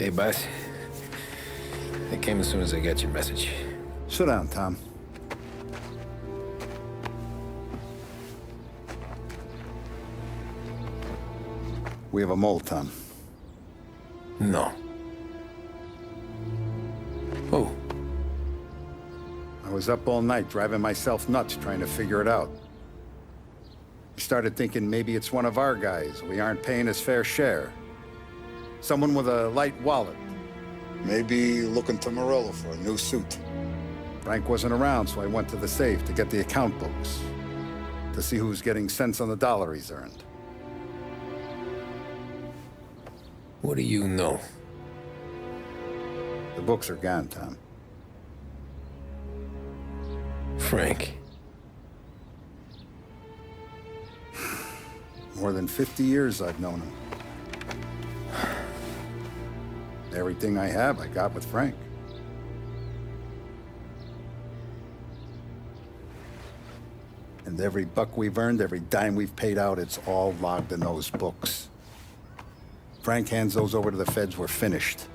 Hey, boss. I came as soon as I got your message. Sit down, Tom. We have a mole, Tom. No. Oh. I was up all night driving myself nuts trying to figure it out. I started thinking maybe it's one of our guys. We aren't paying his fair share. Someone with a light wallet. Maybe looking to Morello for a new suit. Frank wasn't around, so I went to the safe to get the account books. To see who's getting cents on the dollar he's earned. What do you know? The books are gone, Tom. Frank. More than 50 years I've known him. Everything I have, I got with Frank. And every buck we've earned, every dime we've paid out, it's all logged in those books. Frank hands those over to the feds, we're finished.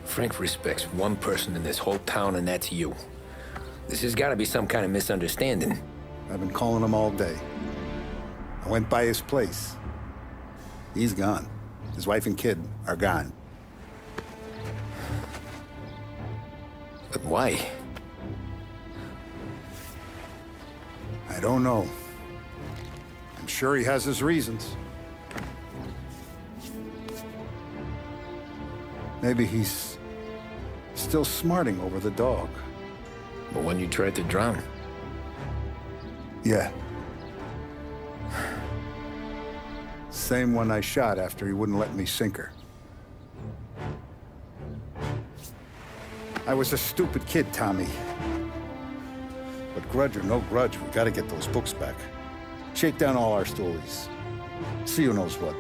Frank respects one person in this whole town, and that's you. This has got to be some kind of misunderstanding. I've been calling him all day. I went by his place. He's gone. His wife and kid are gone. But why? I don't know. I'm sure he has his reasons. Maybe he's still smarting over the dog. The one you tried to drown? Yeah. Same one I shot after he wouldn't let me sink her. I was a stupid kid, Tommy. But grudge or no grudge, we gotta get those books back. Shake down all our stories. See who knows what.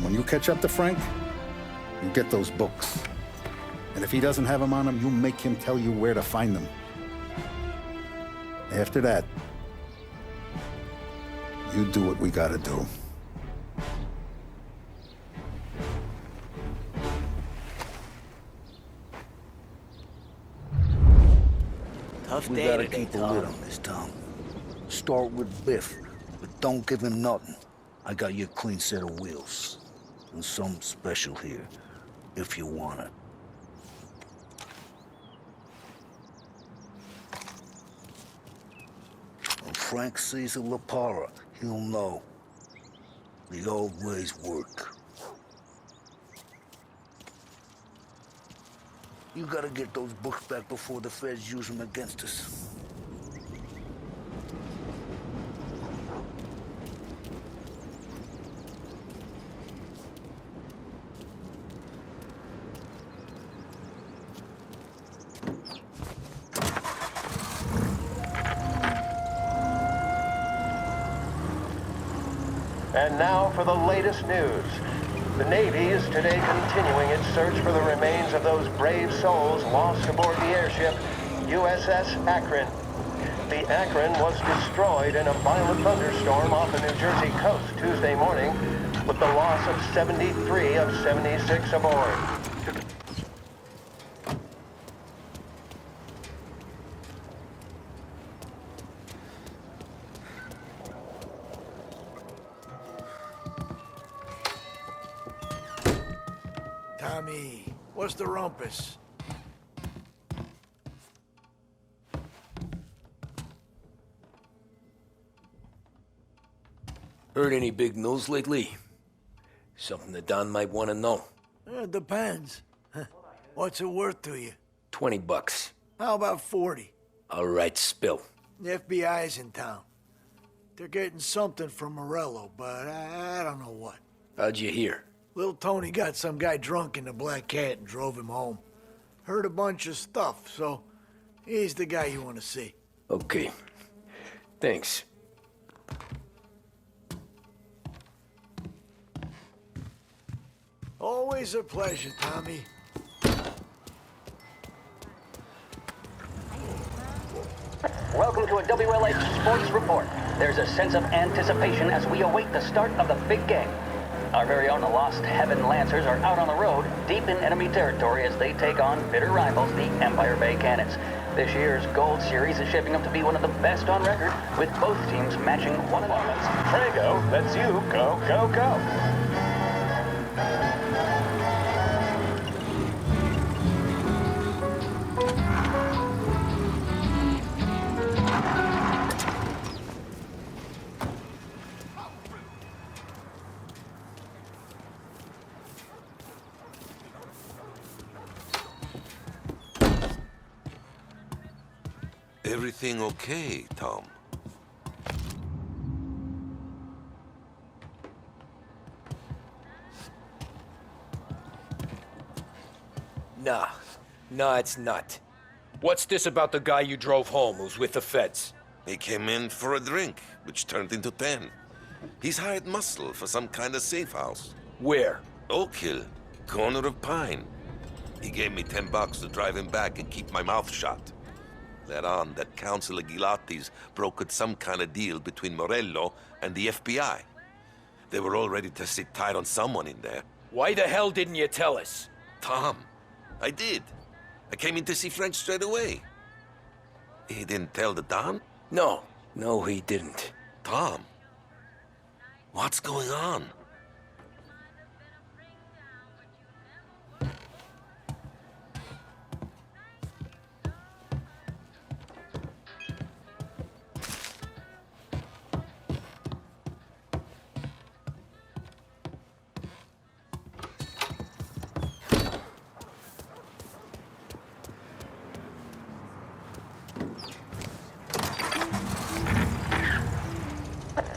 When you catch up to Frank, you get those books. And if he doesn't have them on him, you make him tell you where to find them. After that, you do what we gotta do. Tough day today, keep a lid on this town. Start with Biff, but don't give him nothing. I got you a clean set of wheels. And something special here, if you want it. When Frank sees a Lapara, he'll know. The old ways work. You gotta get those books back before the feds use them against us. And now for the latest news. The Navy is today continuing its search for the remains of those brave souls lost aboard the airship USS Akron. The Akron was destroyed in a violent thunderstorm off the New Jersey coast Tuesday morning, with the loss of 73 of 76 aboard. Tommy, what's the rumpus? Heard any big news lately? Something that Don might want to know. Depends. What's it worth to you? $20. How about 40? All right, spill. The FBI's in town. They're getting something from Morello, but I don't know what. How'd you hear? Little Tony got some guy drunk in the Black Cat and drove him home. Heard a bunch of stuff, so he's the guy you want to see. Okay. Thanks. Always a pleasure, Tommy. Welcome to a WLH Sports Report. There's a sense of anticipation as we await the start of the big game. Our very own Lost Heaven Lancers are out on the road, deep in enemy territory as they take on bitter rivals, the Empire Bay Cannons. This year's Gold Series is shaping up to be one of the best on record, with both teams matching one another. Prego, let's you go, go, go. Everything okay, Tom? Nah, it's not. What's this about the guy you drove home who's with the feds? He came in for a drink, which turned into 10. He's hired muscle for some kind of safe house. Where? Oak Hill, corner of Pine. He gave me $10 to drive him back and keep my mouth shut. Let on that Councilor Gilatti's brokered some kind of deal between Morello and the FBI. They were all ready to sit tight on someone in there. Why the hell didn't you tell us? Tom, I did. I came in to see Frank straight away. He didn't tell the Don? No, he didn't. Tom, what's going on?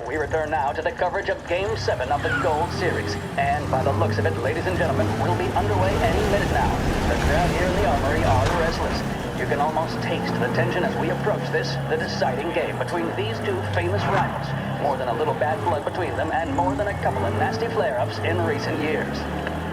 We return now to the coverage of Game 7 of the Gold Series. And by the looks of it, ladies and gentlemen, we'll be underway any minute now. The crowd here in the Armory are restless. You can almost taste the tension as we approach this, the deciding game between these two famous rivals. More than a little bad blood between them, and more than a couple of nasty flare-ups in recent years.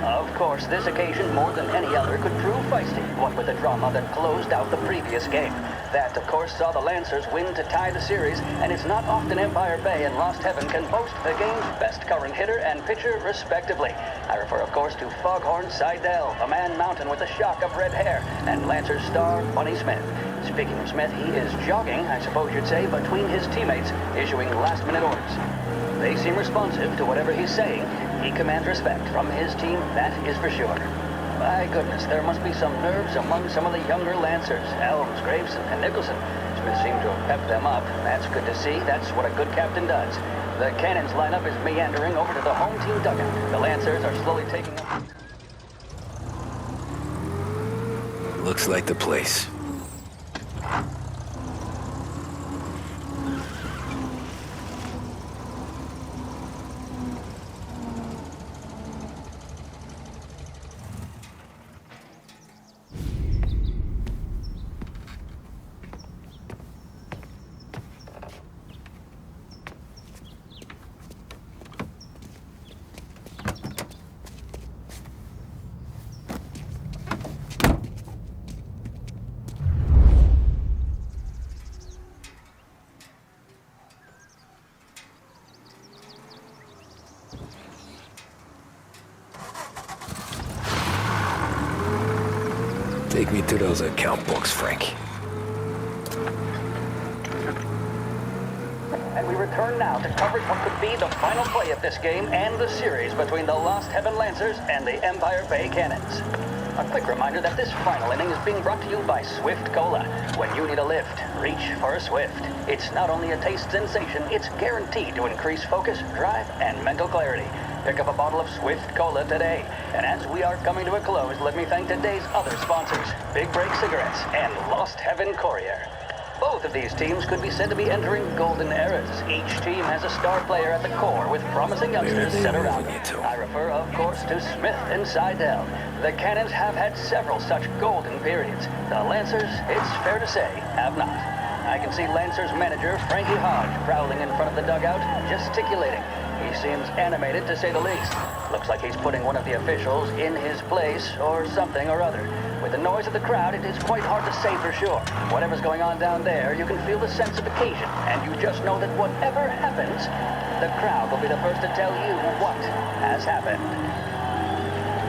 Of course, this occasion, more than any other, could prove feisty, what with the drama that closed out the previous game. That, of course, saw the Lancers win to tie the series, and it's not often Empire Bay and Lost Heaven can boast the game's best current hitter and pitcher, respectively. I refer, of course, to Foghorn Seidel, a man mountain with a shock of red hair, and Lancers star Bunny Smith. Speaking of Smith, he is jogging, I suppose you'd say, between his teammates, issuing last-minute orders. They seem responsive to whatever he's saying. He commands respect from his team, that is for sure. My goodness, there must be some nerves among some of the younger Lancers, Elms, Graves, and Nicholson. Smith seemed to have pepped them up. That's good to see. That's what a good captain does. The Cannons lineup is meandering over to the home team dugout. The Lancers are slowly taking up. Looks like the place. Take me to those account books, Frank. And we return now to coverage what could be the final play of this game and the series between the Lost Heaven Lancers and the Empire Bay Cannons. A quick reminder that this final inning is being brought to you by Swift Cola. When you need a lift, reach for a Swift. It's not only a taste sensation, it's guaranteed to increase focus, drive, and mental clarity. Pick up a bottle of Swift Cola today. And as we are coming to a close, let me thank today's other sponsors, Big Break Cigarettes and Lost Heaven Courier. Both of these teams could be said to be entering golden eras. Each team has a star player at the core with promising youngsters set around them. I refer, of course, to Smith and Seidel. The Cannons have had several such golden periods. The Lancers, it's fair to say, have not. I can see Lancers manager Frankie Hodge prowling in front of the dugout, gesticulating. He seems animated, to say the least. Looks like he's putting one of the officials in his place, or something or other. With the noise of the crowd, it is quite hard to say for sure. Whatever's going on down there, you can feel the sense of occasion, and you just know that whatever happens, the crowd will be the first to tell you what has happened.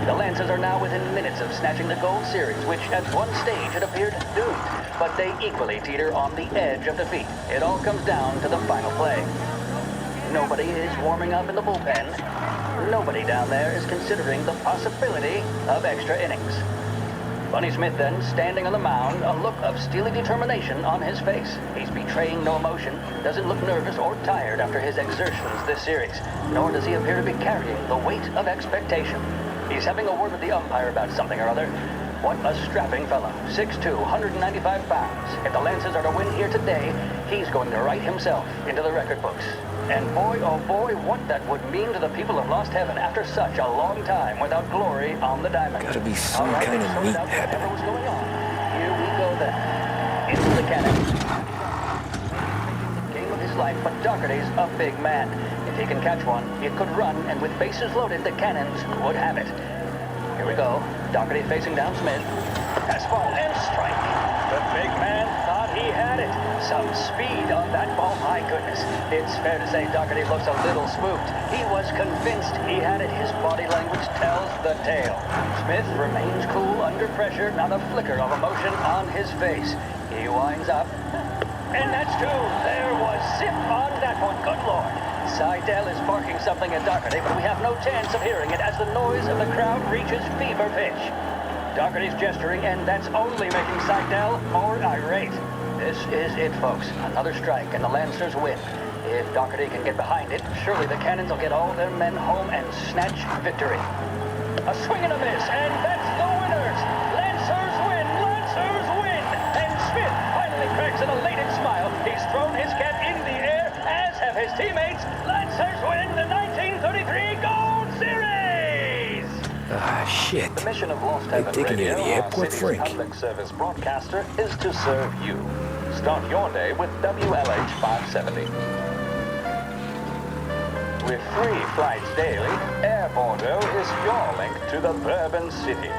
The Lancers are now within minutes of snatching the Gold Series, which at one stage had appeared doomed, but they equally teeter on the edge of defeat. It all comes down to the final play. Nobody is warming up in the bullpen. Nobody down there is considering the possibility of extra innings. Bunny Smith then, standing on the mound, a look of steely determination on his face. He's betraying no emotion, doesn't look nervous or tired after his exertions this series, nor does he appear to be carrying the weight of expectation. He's having a word with the umpire about something or other. What a strapping fellow. 6'2", 195 pounds. If the Lancers are to win here today, he's going to write himself into the record books. And boy, oh boy, what that would mean to the people of Lost Heaven after such a long time without glory on the diamond. Gotta be some kind of meat happening. Whatever was going on. Here we go then. Into the cannon. Game of his life, but Doherty's a big man. If he can catch one, it could run, and with bases loaded, the Cannons would have it. Here we go. Doherty facing down Smith. Fastball and strike. The big man thought he had it. Some speed on that ball, my goodness. It's fair to say Doherty looks a little spooked. He was convinced he had it. His body language tells the tale. Smith remains cool under pressure, not a flicker of emotion on his face. He winds up. And that's two. There was zip on that one. Good Lord. Seidel is barking something at Doherty, but we have no chance of hearing it as the noise of the crowd reaches fever pitch. Doherty's gesturing, and that's only making Seidel more irate. This is it, folks. Another strike, and the Lancers win. If Doherty can get behind it, surely the Cannons will get all their men home and snatch victory. A swing and a miss, and that's the winners! Lancers win! Lancers win! And Smith finally cracks an elated smile. He's thrown his cap in the air, as have his teammates. Lancers win the 1933 Gold Series! Ah, shit. The mission of Lost They're Heaven taking you to Radio, the our airport, city's Frank. public service broadcaster, is to serve you. Start your day with WLH 570. With 3 flights daily, Air Bordeaux is your link to the Bourbon City.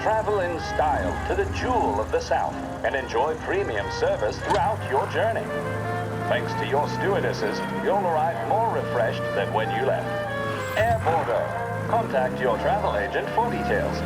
Travel in style to the jewel of the South and enjoy premium service throughout your journey. Thanks to your stewardesses, you'll arrive more refreshed than when you left. Air Bordeaux. Contact your travel agent for details.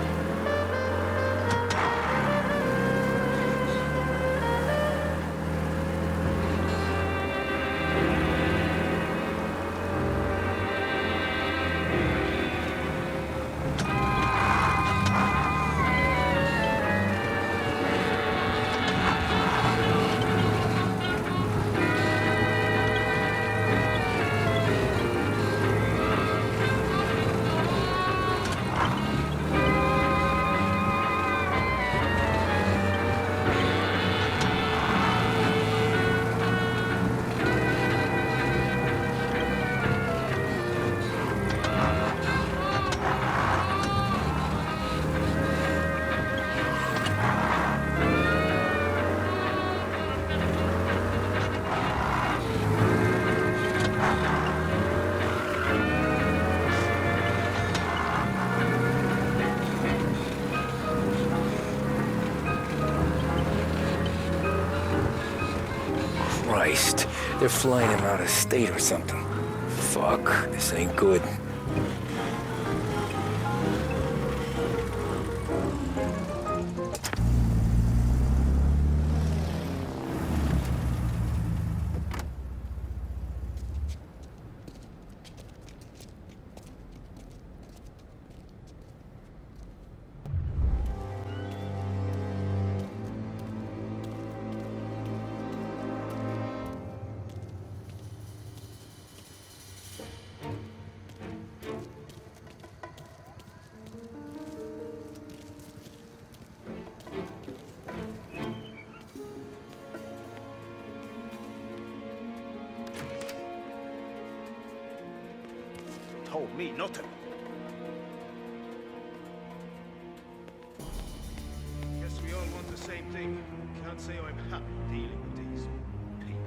Christ, they're flying him out of state or something. Fuck, this ain't good. Told me nothing. Guess we all want the same thing. Can't say I'm happy dealing with these people.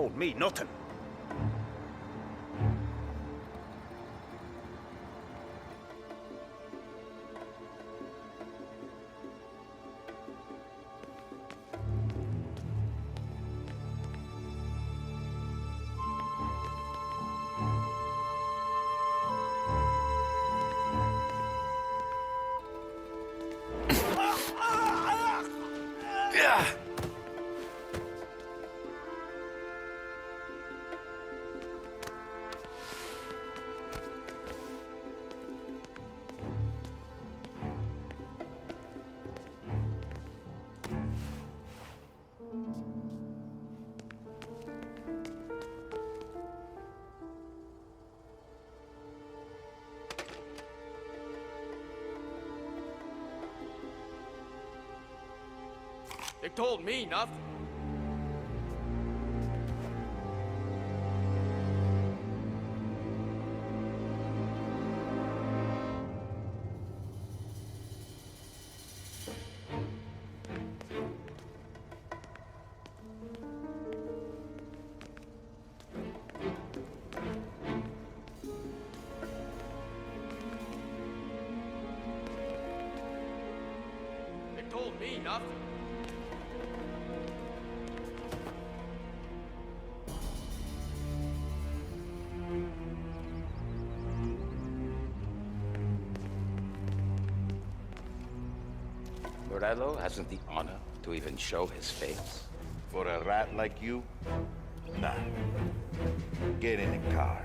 told me nothing. They told me nothing. They told me nothing. Morello hasn't the honor to even show his face. For a rat like you? Nah. Get in the car.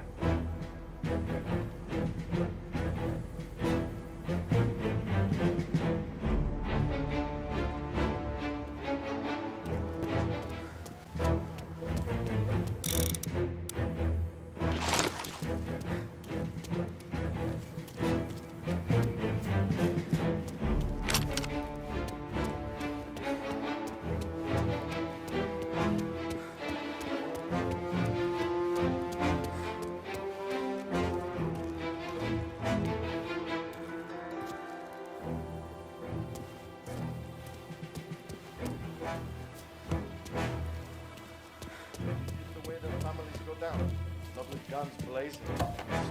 Lovely guns blazing,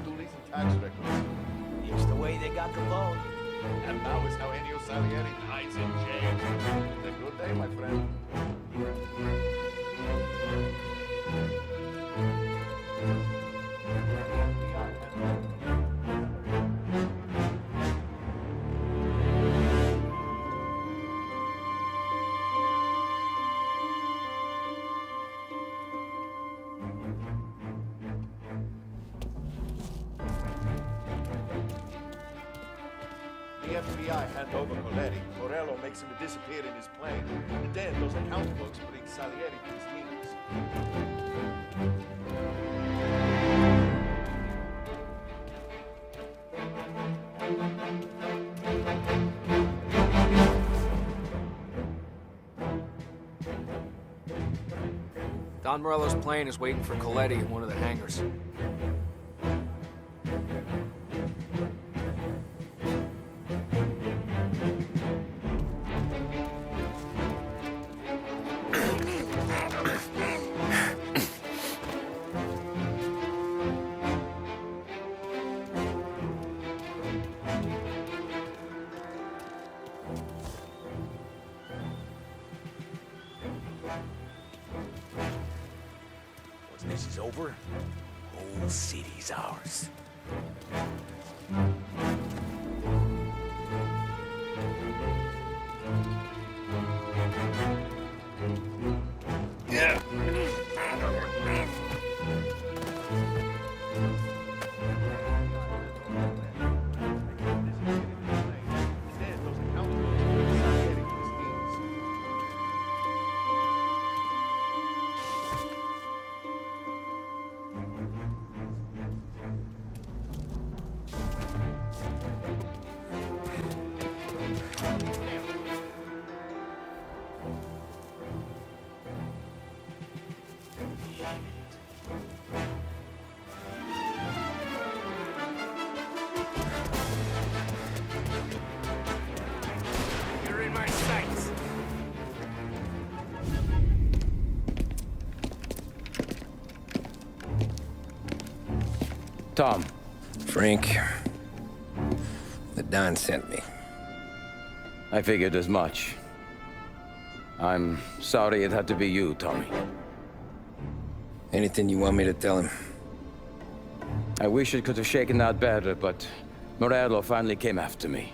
stoolies and tax records. It's the way they got the loan. And now is how Ennio Salieri hides in jail. It's a good day, my friend. The FBI hand over Coletti. Morello makes him disappear in his plane. And then those account books bring Salieri to his knees. Don Morello's plane is waiting for Coletti in one of the hangars. Once this is over, whole city's ours. Tom. Frank, the Don sent me. I figured as much. I'm sorry it had to be you, Tommy. Anything you want me to tell him? I wish it could have shaken out better, but Morello finally came after me.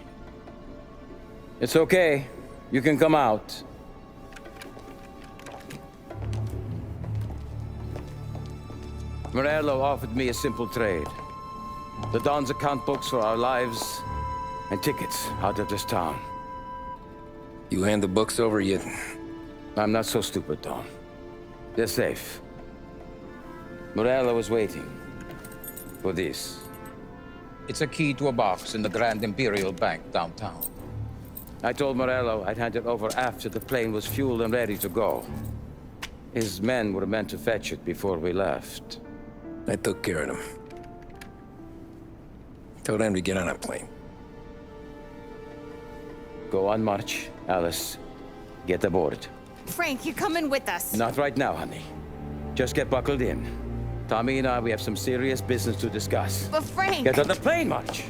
It's okay. You can come out. Morello offered me a simple trade. The Don's account books for our lives and tickets out of this town. You hand the books over yet? I'm not so stupid, Tom. They're safe. Morello is waiting for this. It's a key to a box in the Grand Imperial Bank downtown. I told Morello I'd hand it over after the plane was fueled and ready to go. His men were meant to fetch it before we left. I took care of them. Told them to get on a plane. Go on, March. Alice, get aboard. Frank, you're coming with us. Not right now, honey. Just get buckled in. Tommy and I, we have some serious business to discuss. But Frank... Get on the plane, March!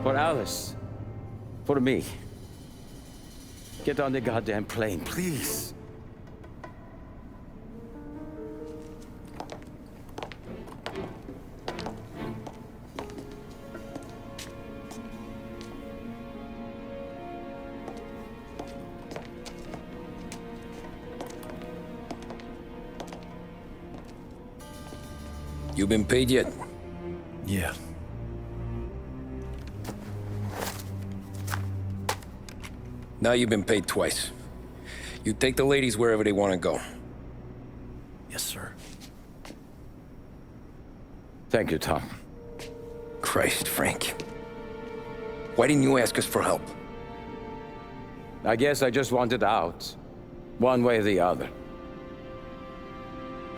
For Alice. For me. Get on the goddamn plane, please. You been paid yet? Yeah. Now you've been paid twice. You take the ladies wherever they want to go. Yes, sir. Thank you, Tom. Christ, Frank. Why didn't you ask us for help? I guess I just wanted out. One way or the other.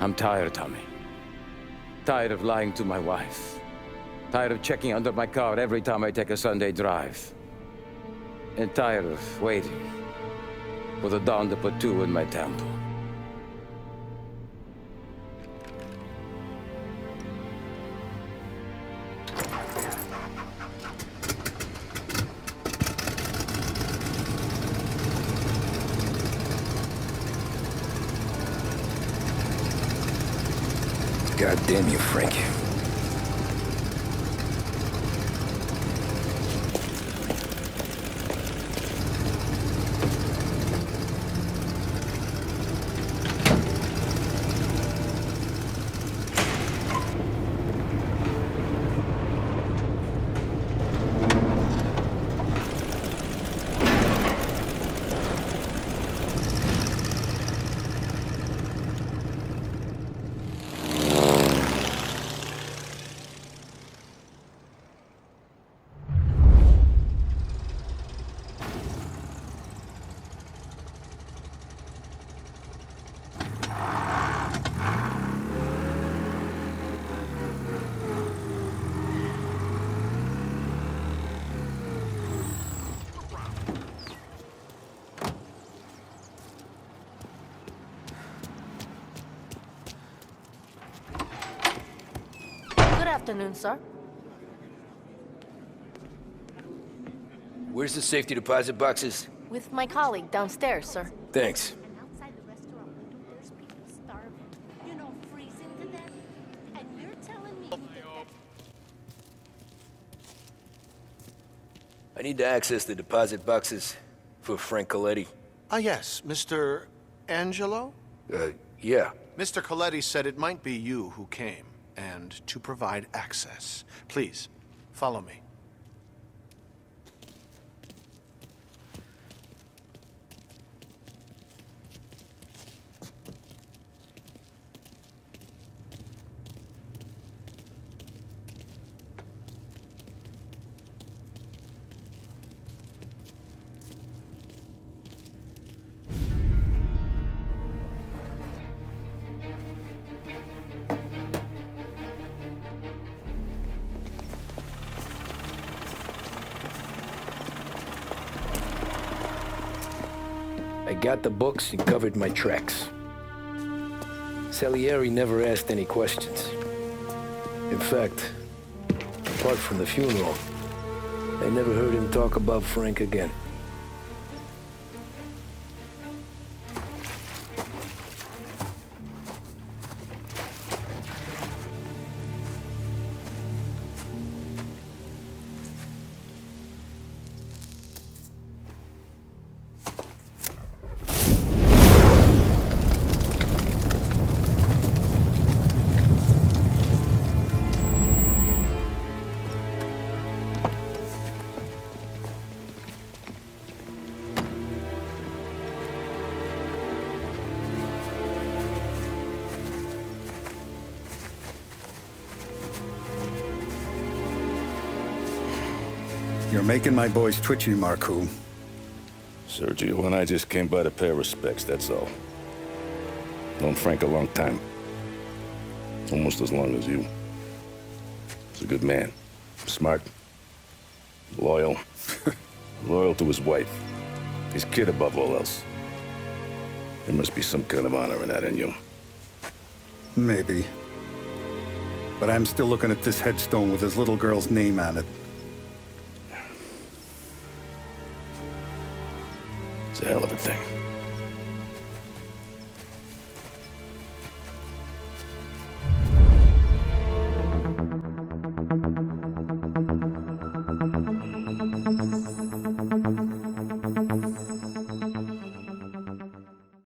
I'm tired, Tommy. Tired of lying to my wife. Tired of checking under my car every time I take a Sunday drive. And tired of waiting for the dawn to put two in my temple. God damn you, Frank. Good afternoon, sir. Where's the safety deposit boxes? With my colleague downstairs, sir. Thanks. Outside the restaurant window, there's people starving. You know, freezing to death. And you're telling me I need to access the deposit boxes for Frank Coletti. Ah, yes, Mr. Angelo? Yeah. Mr. Coletti said it might be you who came, and to provide access. Please, follow me. I got the books and covered my tracks. Salieri never asked any questions. If In fact, apart from the funeral, I never heard him talk about Frank again. You're making my boys twitchy, Marku. Sergio and I just came by to pay respects, that's all. Known Frank a long time. Almost as long as you. He's a good man. Smart. Loyal. Loyal to his wife. His kid above all else. There must be some kind of honor in that in you. Maybe. But I'm still looking at this headstone with his little girl's name on it. It's a hell of a thing.